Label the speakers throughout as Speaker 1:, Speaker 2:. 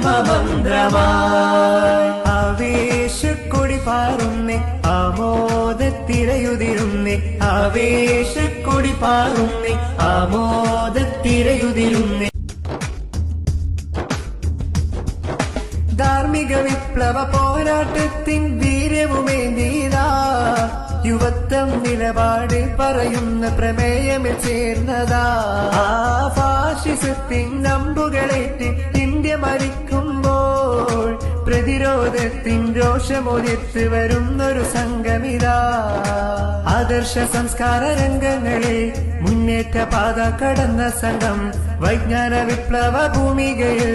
Speaker 1: ധർമ്മമന്ത്രമായി ആവേശക്കൊടി പാറുന്നേ ആമോദത്തിരയുതിരുന്നേ ആവേശക്കൊടി പാറുന്നേ ആമോദത്തിരയുതിരുന്നേ ധാർമ്മിക വിപ്ലവ പോരാട്ടത്തിൻ വീര്യവുമേന്തീതാ യുവത്വം നിലപാട് പറയുന്ന പ്രമേയമിൽ ചേർന്നതാ ആ ഫാഷിസത്തിൻ നമ്പുകളേറ്റ് ഇന്ത്യ മരിക്കുമ്പോൾ പ്രതിരോധത്തിൻ രോഷമൊലിത്ത് വരുന്നൊരു സംഗമിതാ ആദർശ സംസ്കാര രംഗങ്ങളിൽ മുന്നേറ്റ പാത കടന്ന സംഘം വൈജ്ഞാന വിപ്ലവ ഭൂമികയിൽ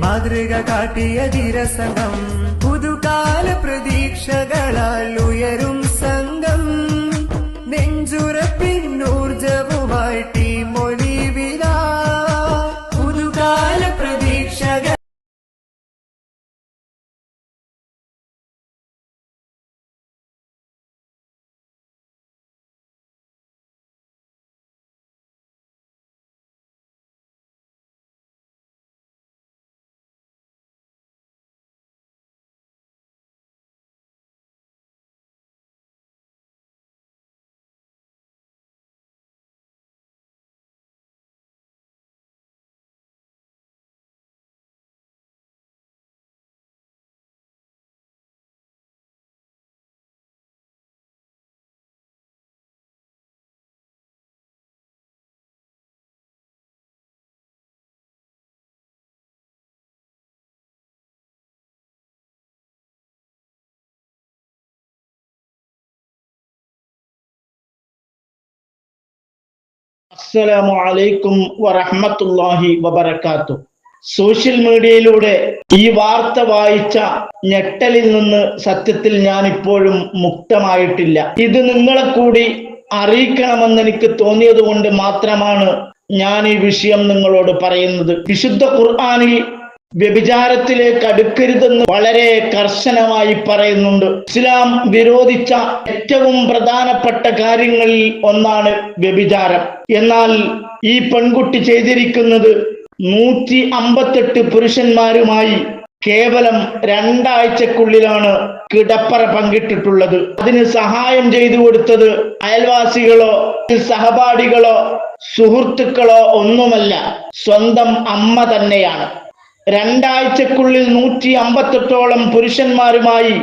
Speaker 1: മാതൃക കാട്ടിയ ധീരസംഘം പുതുകാല പ്രതീക്ഷകളാൽ ഉയരും സംഘം നെഞ്ചുറപ്പിൻ ഊർജവുമായി ടീം ഒലിവില പുതുകാല പ്രതീക്ഷകൾ
Speaker 2: അസ്സലാമു അലൈക്കും വറഹ്മത്തുള്ളാഹി വബറകാതുഹു. സോഷ്യൽ മീഡിയയിലൂടെ ഈ വാർത്ത വായിച്ച ഞെട്ടലിൽ നിന്ന് സത്യത്തിൽ ഞാൻ ഇപ്പോഴും മുക്തമായിട്ടില്ല. ഇത് നിങ്ങളെ കൂടി അറിയിക്കണമെന്ന് എനിക്ക് തോന്നിയത് കൊണ്ട് മാത്രമാണ് ഞാൻ ഈ വിഷയം നിങ്ങളോട് പറയുന്നത്. വിശുദ്ധ ഖുർആനിൽ വ്യഭിചാരത്തിലേക്ക് അടുക്കരുതെന്ന് വളരെ കർശനമായി പറയുന്നുണ്ട്. ഇസ്ലാം വിരോധിച്ച ഏറ്റവും പ്രധാനപ്പെട്ട കാര്യങ്ങളിൽ ഒന്നാണ് വ്യഭിചാരം. എന്നാൽ ഈ പെൺകുട്ടി ചെയ്തിരിക്കുന്നത് 158 പുരുഷന്മാരുമായി കേവലം 2 ആഴ്ചക്കുള്ളിലാണ് കിടപ്പറ പങ്കിട്ടിട്ടുള്ളത്. അതിന് സഹായം ചെയ്തു കൊടുത്തത് അയൽവാസികളോ സഹപാഠികളോ സുഹൃത്തുക്കളോ ഒന്നുമല്ല, സ്വന്തം അമ്മ തന്നെയാണ്. 2 ആഴ്ചക്കുള്ളിൽ 158ഓളം പുരുഷന്മാരുമായി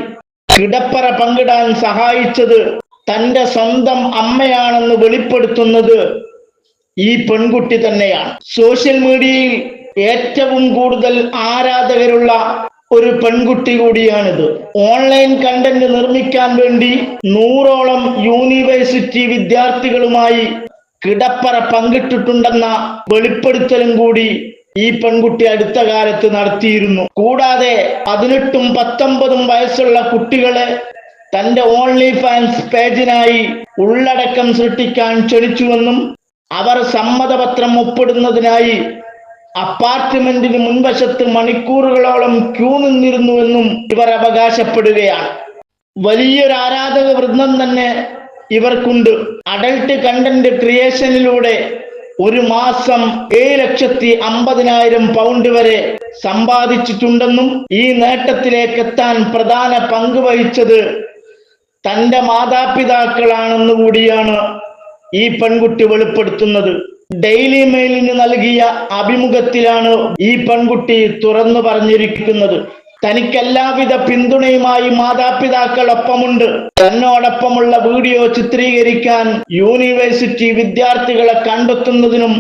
Speaker 2: കിടപ്പറ പങ്കിടാൻ സഹായിച്ചത് തന്റെ സ്വന്തം അമ്മയാണെന്ന് വെളിപ്പെടുത്തുന്നത് ഈ പെൺകുട്ടി തന്നെയാണ്. സോഷ്യൽ മീഡിയയിൽ ഏറ്റവും കൂടുതൽ ആരാധകരുള്ള ഒരു പെൺകുട്ടി കൂടിയാണിത്. ഓൺലൈൻ കണ്ടന്റ് നിർമ്മിക്കാൻ വേണ്ടി 100ഓളം യൂണിവേഴ്സിറ്റി വിദ്യാർത്ഥികളുമായി കിടപ്പറ പങ്കിട്ടിട്ടുണ്ടെന്ന വെളിപ്പെടുത്തലും കൂടി ഈ പെൺകുട്ടി അടുത്ത കാലത്ത് നടത്തിയിരുന്നു. കൂടാതെ 18ഉം 19ഉം വയസ്സുള്ള കുട്ടികളെ തന്റെ ഓൺലി ഫാൻസ് പേജിനായി ഉള്ളടക്കം സൃഷ്ടിക്കാൻ ക്ഷണിച്ചുവെന്നും അവർ സമ്മതപത്രം ഒപ്പിടുന്നതിനായി അപ്പാർട്ട്മെന്റിന് മുൻവശത്ത് മണിക്കൂറുകളോളം ക്യൂ നിന്നിരുന്നുവെന്നും ഇവർ അവകാശപ്പെടുകയാണ്. വലിയൊരു ആരാധക വൃന്ദം തന്നെ ഇവർക്കുണ്ട്. അഡൽട്ട് കണ്ടന്റ് ക്രിയേഷനിലൂടെ ഒരു മാസം 7,50,000 പൗണ്ട് വരെ സമ്പാദിച്ചിട്ടുണ്ടെന്നും ഈ നേട്ടത്തിലേക്ക് എത്താൻ പ്രധാന പങ്ക് വഹിച്ചത് തന്റെ മാതാപിതാക്കളാണെന്ന് കൂടിയാണ് ഈ പെൺകുട്ടി വെളിപ്പെടുത്തുന്നത്. ഡെയിലി മെയിലിന് നൽകിയ അഭിമുഖത്തിലാണ് ഈ പെൺകുട്ടി തുറന്നു പറഞ്ഞിരിക്കുന്നത്. തനിക്ക് എല്ലാവിധ പിന്തുണയുമായി മാതാപിതാക്കളൊപ്പമുണ്ട്. തന്നോടൊപ്പമുള്ള വീഡിയോ ചിത്രീകരിക്കാൻ യൂണിവേഴ്സിറ്റി വിദ്യാർത്ഥികളെ കണ്ടെത്തുന്നതിനും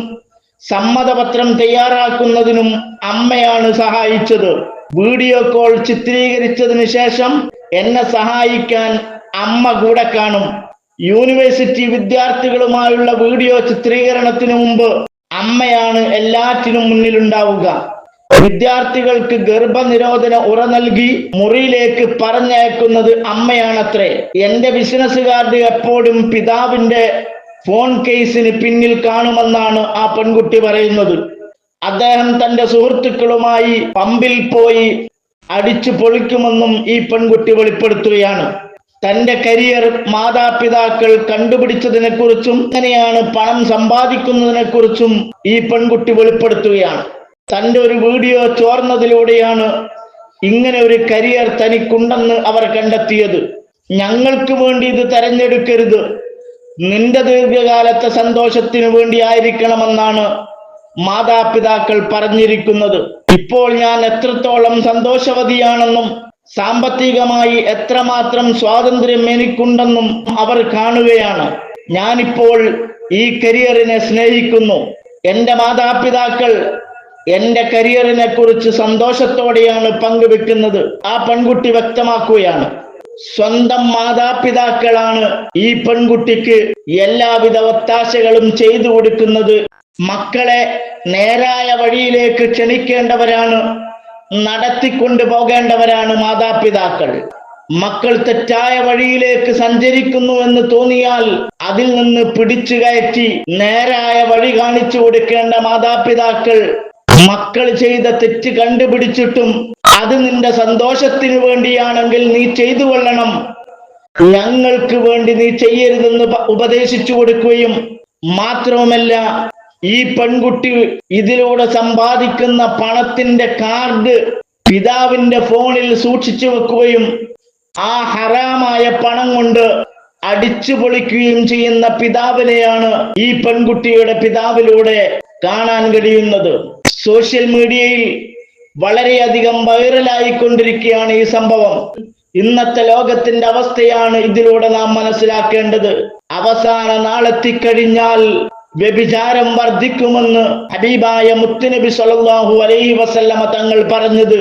Speaker 2: സമ്മതപത്രം തയ്യാറാക്കുന്നതിനും അമ്മയാണ് സഹായിച്ചത്. വീഡിയോ കോൾ ചിത്രീകരിച്ചതിന് ശേഷം എന്നെ സഹായിക്കാൻ അമ്മ കൂടെ കാണും. യൂണിവേഴ്സിറ്റി വിദ്യാർത്ഥികളുമായുള്ള വീഡിയോ ചിത്രീകരണത്തിന് മുമ്പ് അമ്മയാണ് എല്ലാറ്റിനും മുന്നിലുണ്ടാവുക. വിദ്യാർത്ഥികൾക്ക് ഗർഭനിരോധന ഉറ നൽകി മുറിയിലേക്ക് പറഞ്ഞയക്കുന്നത് അമ്മയാണത്രേ. എന്റെ ബിസിനസ് കാർഡ് എപ്പോഴും പിതാവിന്റെ ഫോൺ കേസിന് പിന്നിൽ കാണുമെന്നാണ് ആ പെൺകുട്ടി പറയുന്നത്. അദ്ദേഹം തന്റെ സുഹൃത്തുക്കളുമായി പമ്പിൽ പോയി അടിച്ചു പൊളിക്കുമെന്നും ഈ പെൺകുട്ടി വെളിപ്പെടുത്തുകയാണ്. തന്റെ കരിയർ മാതാപിതാക്കൾ കണ്ടുപിടിച്ചതിനെ കുറിച്ചും എങ്ങനെയാണ് പണം സമ്പാദിക്കുന്നതിനെ കുറിച്ചും ഈ പെൺകുട്ടി വെളിപ്പെടുത്തുകയാണ്. തന്റെ ഒരു വീഡിയോ ചോർന്നതിലൂടെയാണ് ഇങ്ങനെ ഒരു കരിയർ തനിക്കുണ്ടെന്ന് അവർ കണ്ടെത്തിയത്. ഞങ്ങൾക്ക് വേണ്ടി ഇത് തെരഞ്ഞെടുക്കരുത്, നിന്റെ ദീർഘകാലത്തെ സന്തോഷത്തിനു വേണ്ടി ആയിരിക്കണമെന്നാണ് മാതാപിതാക്കൾ പറഞ്ഞിരിക്കുന്നത്. ഇപ്പോൾ ഞാൻ എത്രത്തോളം സന്തോഷവതിയാണെന്നും സാമ്പത്തികമായി എത്രമാത്രം സ്വാതന്ത്ര്യം എനിക്കുണ്ടെന്നും അവർ കാണുകയാണ്. ഞാനിപ്പോൾ ഈ കരിയറിനെ സ്നേഹിക്കുന്നു. എന്റെ മാതാപിതാക്കൾ എന്റെ കരിയറിനെ കുറിച്ച് സന്തോഷത്തോടെയാണ് പങ്കുവെക്കുന്നത്. ആ പെൺകുട്ടി വ്യക്തമാക്കുകയാണ്, സ്വന്തം മാതാപിതാക്കളാണ് ഈ പെൺകുട്ടിക്ക് എല്ലാവിധ ഒത്താശകളും ചെയ്തു കൊടുക്കുന്നത്. മക്കളെ നേരായ വഴിയിലേക്ക് ക്ഷണിക്കേണ്ടവരാണ്, നടത്തിക്കൊണ്ടു പോകേണ്ടവരാണ് മാതാപിതാക്കൾ. മക്കൾ തെറ്റായ വഴിയിലേക്ക് സഞ്ചരിക്കുന്നു എന്ന് തോന്നിയാൽ അതിൽ നിന്ന് പിടിച്ചു കയറ്റി നേരായ വഴി കാണിച്ചു കൊടുക്കേണ്ട മാതാപിതാക്കൾ മക്കൾ ചെയ്ത തെറ്റ് കണ്ടുപിടിച്ചിട്ടും അത് നിന്റെ സന്തോഷത്തിന് വേണ്ടിയാണെങ്കിൽ നീ ചെയ്തു കൊള്ളണം, ഞങ്ങൾക്ക് വേണ്ടി നീ ചെയ്യരുതെന്ന് ഉപദേശിച്ചു കൊടുക്കുകയും മാത്രവുമല്ല, ഈ പെൺകുട്ടി ഇതിലൂടെ സമ്പാദിക്കുന്ന പണത്തിന്റെ കാർഡ് പിതാവിന്റെ ഫോണിൽ സൂക്ഷിച്ചു വെക്കുകയും ആ ഹറാമായ പണം കൊണ്ട് അടിച്ചു പൊളിക്കുകയും ചെയ്യുന്ന പിതാവിനെയാണ് ഈ പെൺകുട്ടിയുടെ പിതാവിലൂടെ കാണാൻ കഴിയുന്നത്. സോഷ്യൽ മീഡിയയിൽ വളരെയധികം വൈറലായിക്കൊണ്ടിരിക്കുകയാണ് ഈ സംഭവം. ഇന്നത്തെ ലോകത്തിന്റെ അവസ്ഥയാണ് ഇതിലൂടെ നാം മനസ്സിലാക്കേണ്ടത്. അവസാന നാളെത്തിക്കഴിഞ്ഞാൽ വ്യഭിചാരം വർദ്ധിക്കുമെന്ന് ഹബീബായ മുത്തുനബി സ്വല്ലല്ലാഹു അലൈഹി വസല്ലമ തങ്ങൾ പറഞ്ഞത്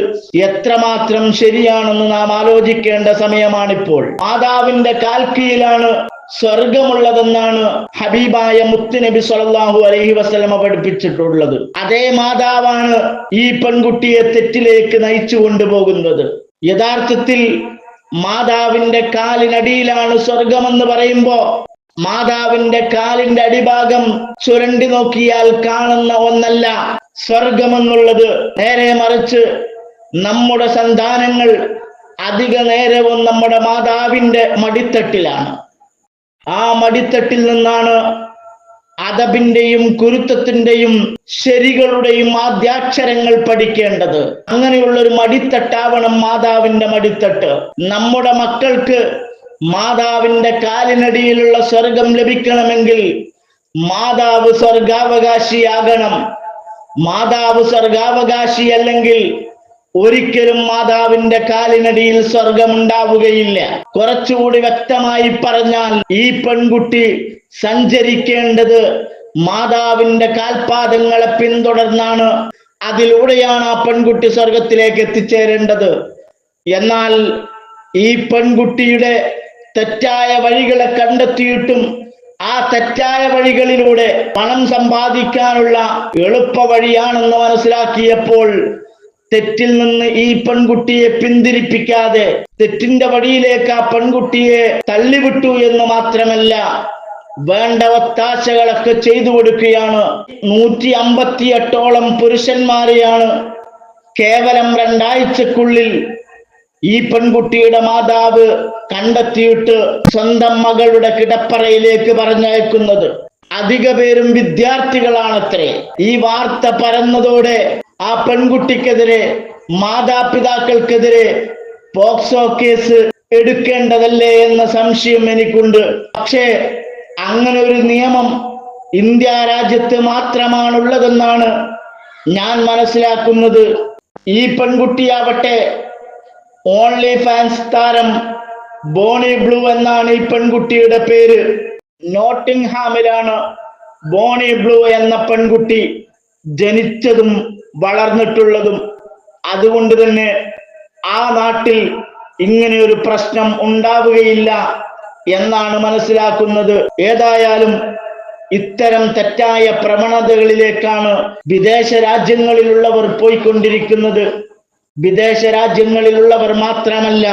Speaker 2: എത്രമാത്രം ശരിയാണെന്ന് നാം ആലോചിക്കേണ്ട സമയമാണിപ്പോൾ. മാതാവിന്റെ കാൽക്കീഴിലാണ് സ്വർഗമുള്ളതെന്നാണ് ഹബീബായ മുത്തുനബി സ്വല്ലല്ലാഹു അലൈഹി വസല്ലമ പഠിപ്പിച്ചിട്ടുള്ളത്. അതേ മാതാവാണ് ഈ പെൺകുട്ടിയെ തെറ്റിലേക്ക് നയിച്ചു കൊണ്ടുപോകുന്നത്. യഥാർത്ഥത്തിൽ മാതാവിന്റെ കാലിനടിയിലാണ് സ്വർഗമെന്ന് പറയുമ്പോ മാതാവിന്റെ കാലിന്റെ അടിഭാഗം ചുരണ്ടി നോക്കിയാൽ കാണുന്ന ഒന്നല്ല സ്വർഗമെന്നുള്ളത്. നേരെ മറിച്ച് നമ്മുടെ സന്താനങ്ങൾ അധിക നേരവും നമ്മുടെ മാതാവിന്റെ മടിത്തട്ടിലാണ്. ആ മടിത്തട്ടിൽ നിന്നാണ് അദബിന്റെയും കുരുത്തത്തിന്റെയും ശരികളുടെയും ആദ്യാക്ഷരങ്ങൾ പഠിക്കേണ്ടത്. അങ്ങനെയുള്ളൊരു മടിത്തട്ടാവണം മാതാവിന്റെ മടിത്തട്ട്. നമ്മുടെ മക്കൾക്ക് മാതാവിന്റെ കാലിനടിയിലുള്ള സ്വർഗം ലഭിക്കണമെങ്കിൽ മാതാവ് സ്വർഗാവകാശിയാകണം. മാതാവ് സ്വർഗാവകാശി അല്ലെങ്കിൽ ഒരിക്കലും മാതാവിന്റെ കാലിനടിയിൽ സ്വർഗമുണ്ടാവുകയില്ല. കുറച്ചുകൂടി വ്യക്തമായി പറഞ്ഞാൽ ഈ പെൺകുട്ടി സഞ്ചരിക്കേണ്ടത് മാതാവിന്റെ കാൽപാദങ്ങളെ പിന്തുടർന്നാണ്. അതിലൂടെയാണ് ആ പെൺകുട്ടി സ്വർഗത്തിലേക്ക് എത്തിച്ചേരേണ്ടത്. എന്നാൽ ഈ പെൺകുട്ടിയുടെ തെറ്റായ വഴികളെ കണ്ടെത്തിയിട്ടും ആ തെറ്റായ വഴികളിലൂടെ പണം സമ്പാദിക്കാനുള്ള എളുപ്പ വഴിയാണെന്ന് മനസ്സിലാക്കിയപ്പോൾ തെറ്റിൽ നിന്ന് ഈ പെൺകുട്ടിയെ പിന്തിരിപ്പിക്കാതെ തെറ്റിന്റെ വഴിയിലേക്ക് ആ പെൺകുട്ടിയെ തള്ളിവിട്ടു എന്ന് മാത്രമല്ല, വേണ്ട ഒത്താശകളൊക്കെ ചെയ്തു കൊടുക്കുകയാണ്. 158ഓളം പുരുഷന്മാരെയാണ് കേവലം 2 ആഴ്ചക്കുള്ളിൽ ഈ പെൺകുട്ടിയുടെ മാതാവ് കണ്ടെത്തിയിട്ട് സ്വന്തം മകളുടെ കിടപ്പറയിലേക്ക് പറഞ്ഞയക്കുന്നത്. അധിക പേരും വിദ്യാർത്ഥികളാണത്രേ. ഈ വാർത്ത പരന്നതോടെ ആ പെൺകുട്ടിക്കെതിരെ മാതാപിതാക്കൾക്കെതിരെ പോക്സോ കേസ് എടുക്കേണ്ടതല്ലേ എന്ന സംശയം എനിക്കുണ്ട്. പക്ഷേ അങ്ങനെ ഒരു നിയമം ഇന്ത്യ രാജ്യത്ത് മാത്രമാണുള്ളതെന്നാണ് ഞാൻ മനസ്സിലാക്കുന്നത്. ഈ പെൺകുട്ടിയാവട്ടെ ഓൺലി ഫാൻസ് താരം ബോണി ബ്ലൂ എന്നാണ് ഈ പെൺകുട്ടിയുടെ പേര്. നോട്ടിംഗ്ഹാമിലാണ് ബോണി ബ്ലൂ എന്ന പെൺകുട്ടി ജനിച്ചതും വളർന്നിട്ടുള്ളതും. അതുകൊണ്ട് തന്നെ ആ നാട്ടിൽ ഇങ്ങനെ ഒരു പ്രശ്നം ഉണ്ടാവുകയില്ല എന്നാണ് മനസ്സിലാക്കുന്നത്. ഏതായാലും ഇത്തരം തെറ്റായ പ്രവണതകളിലേക്കാണ് വിദേശ രാജ്യങ്ങളിലുള്ളവർ പോയിക്കൊണ്ടിരിക്കുന്നത്. വിദേശ രാജ്യങ്ങളിലുള്ളവർ മാത്രമല്ല,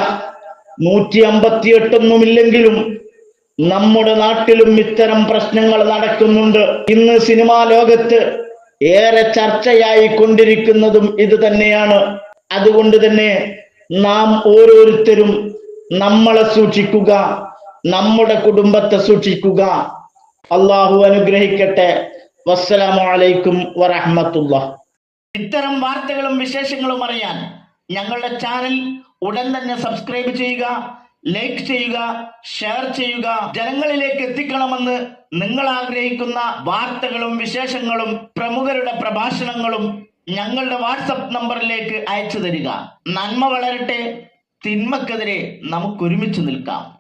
Speaker 2: 158 നമ്മുടെ നാട്ടിലും ഇത്തരം പ്രശ്നങ്ങൾ നടക്കുന്നുണ്ട്. ഇന്ന് സിനിമാ ലോകത്ത് ഏറെ ചർച്ചയായി കൊണ്ടിരിക്കുന്നതും ഇത് തന്നെയാണ്. അതുകൊണ്ട് തന്നെ നാം ഓരോരുത്തരും നമ്മളെ സൂക്ഷിക്കുക, നമ്മുടെ കുടുംബത്തെ സൂക്ഷിക്കുക. അള്ളാഹു അനുഗ്രഹിക്കട്ടെ. വസ്സലാമു അലൈക്കും വറഹ്മത്തുള്ളാഹി. ഇത്തരം വാർത്തകളും വിശേഷങ്ങളും അറിയാൻ ഞങ്ങളുടെ ചാനൽ ഉടൻ തന്നെ സബ്സ്ക്രൈബ് ചെയ്യുക, ലൈക്ക് ചെയ്യുക, ഷെയർ ചെയ്യുക. ജനങ്ങളിലേക്ക് എത്തിക്കണമെന്ന് നിങ്ങൾ ആഗ്രഹിക്കുന്ന വാർത്തകളും വിശേഷങ്ങളും പ്രമുഖരുടെ പ്രഭാഷണങ്ങളും ഞങ്ങളുടെ വാട്സപ്പ് നമ്പറിലേക്ക് അയച്ചു തരിക. നന്മ വളരട്ടെ, തിന്മക്കെതിരെ നമുക്കൊരുമിച്ച് നിൽക്കാം.